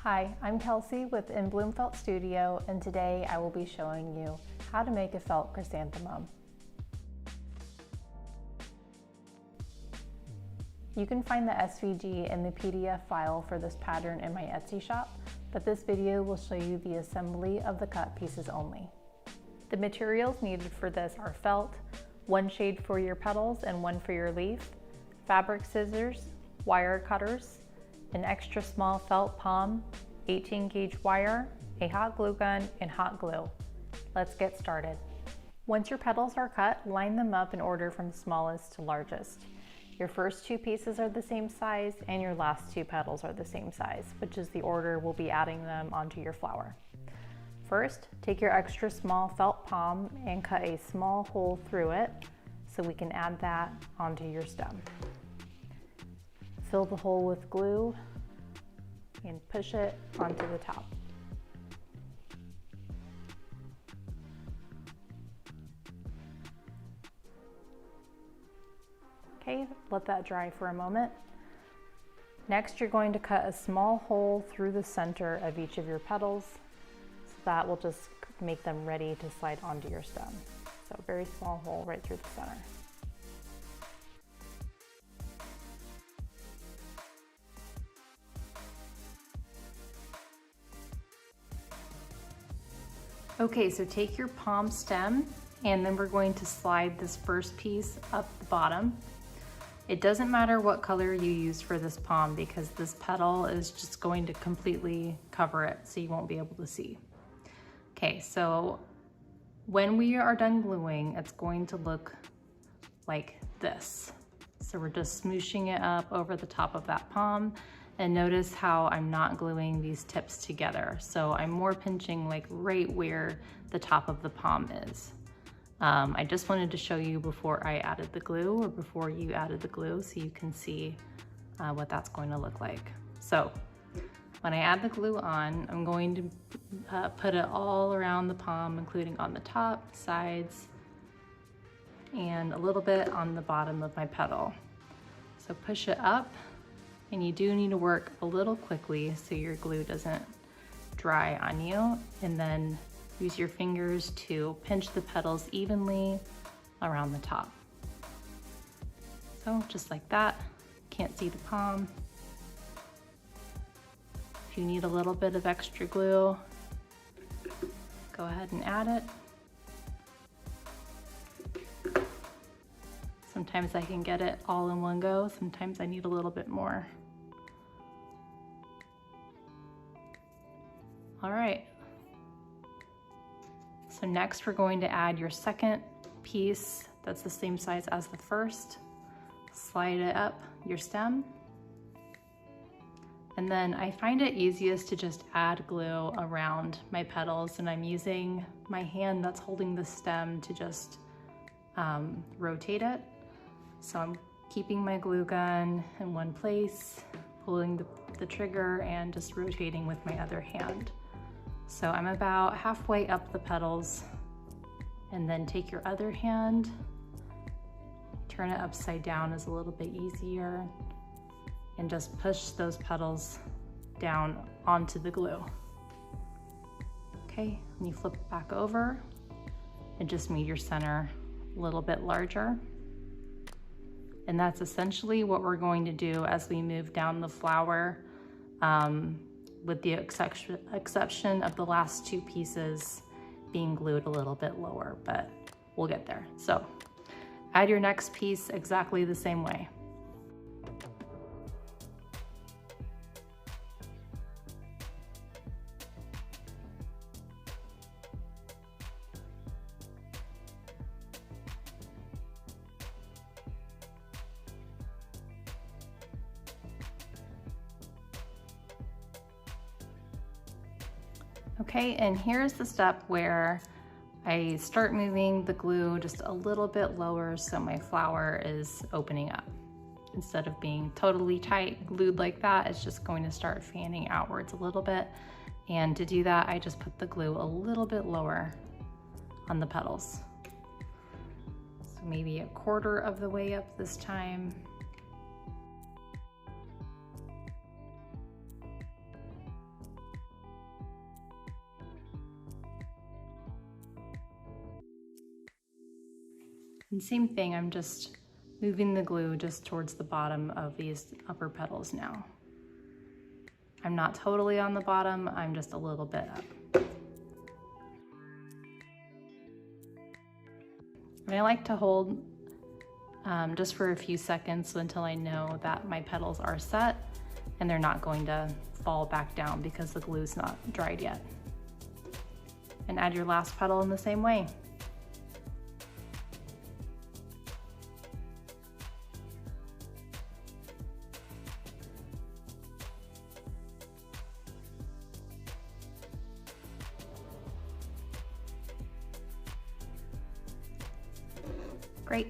Hi, I'm Kelsey with In Bloom Felt Studio, and today I will be showing you how to make a felt chrysanthemum. You can find the SVG in the PDF file for this pattern in my Etsy shop, but this video will show you the assembly of the cut pieces only. The materials needed for this are felt, one shade for your petals and one for your leaf, fabric scissors, wire cutters, an extra small felt palm, 18 gauge wire, a hot glue gun, and hot glue. Let's get started. Once your petals are cut, line them up in order from smallest to largest. Your first two pieces are the same size and your last two petals are the same size, which is the order we'll be adding them onto your flower. First, take your extra small felt palm and cut a small hole through it so we can add that onto your stem. Fill the hole with glue and push it onto the top. Okay, let that dry for a moment. Next, you're going to cut a small hole through the center of each of your petals. So that will just make them ready to slide onto your stem. So a very small hole right through the center. Okay, so take your palm stem and then we're going to slide this first piece up the bottom. It doesn't matter what color you use for this palm because this petal is just going to completely cover it so you won't be able to see. Okay, so when we are done gluing, it's going to look like this. So we're just smooshing it up over the top of that palm. And notice how I'm not gluing these tips together. So I'm more pinching like right where the top of the palm is. I just wanted to show you before I added the glue or before you added the glue so you can see what that's going to look like. So when I add the glue on, I'm going to put it all around the palm, including on the top, sides, and a little bit on the bottom of my petal. So push it up. And you do need to work a little quickly so your glue doesn't dry on you. And then use your fingers to pinch the petals evenly around the top. So just like that. Can't see the palm. If you need a little bit of extra glue, go ahead and add it. Sometimes I can get it all in one go. Sometimes I need a little bit more. All right. So next we're going to add your second piece that's the same size as the first. Slide it up your stem. And then I find it easiest to just add glue around my petals, and I'm using my hand that's holding the stem to just rotate it. So I'm keeping my glue gun in one place, pulling the trigger and just rotating with my other hand. So I'm about halfway up the petals, and then take your other hand, turn it upside down is a little bit easier, and just push those petals down onto the glue. Okay, and you flip it back over and just made your center a little bit larger. And that's essentially what we're going to do as we move down the flower, with the exception of the last two pieces being glued a little bit lower, but we'll get there. So add your next piece exactly the same way. Okay, and here's the step where I start moving the glue just a little bit lower so my flower is opening up. Instead of being totally tight glued like that, it's just going to start fanning outwards a little bit. And to do that, I just put the glue a little bit lower on the petals. So maybe a quarter of the way up this time. And same thing, I'm just moving the glue just towards the bottom of these upper petals now. I'm not totally on the bottom, I'm just a little bit up. And I like to hold just for a few seconds until I know that my petals are set and they're not going to fall back down because the glue's not dried yet. And add your last petal in the same way. Great.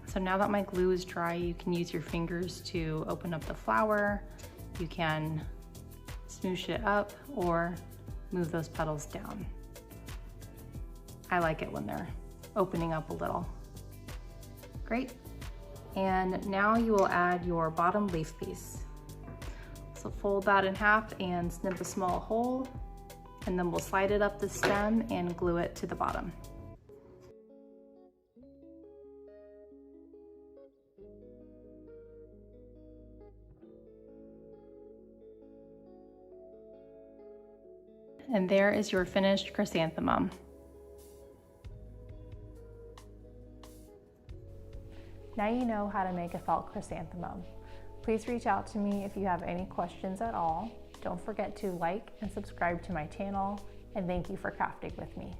So now that my glue is dry, you can use your fingers to open up the flower. You can smoosh it up or move those petals down. I like it when they're opening up a little. Great. And now you will add your bottom leaf piece. So fold that in half and snip a small hole, and then we'll slide it up the stem and glue it to the bottom. And there is your finished chrysanthemum. Now you know how to make a felt chrysanthemum. Please reach out to me if you have any questions at all. Don't forget to like and subscribe to my channel, and thank you for crafting with me.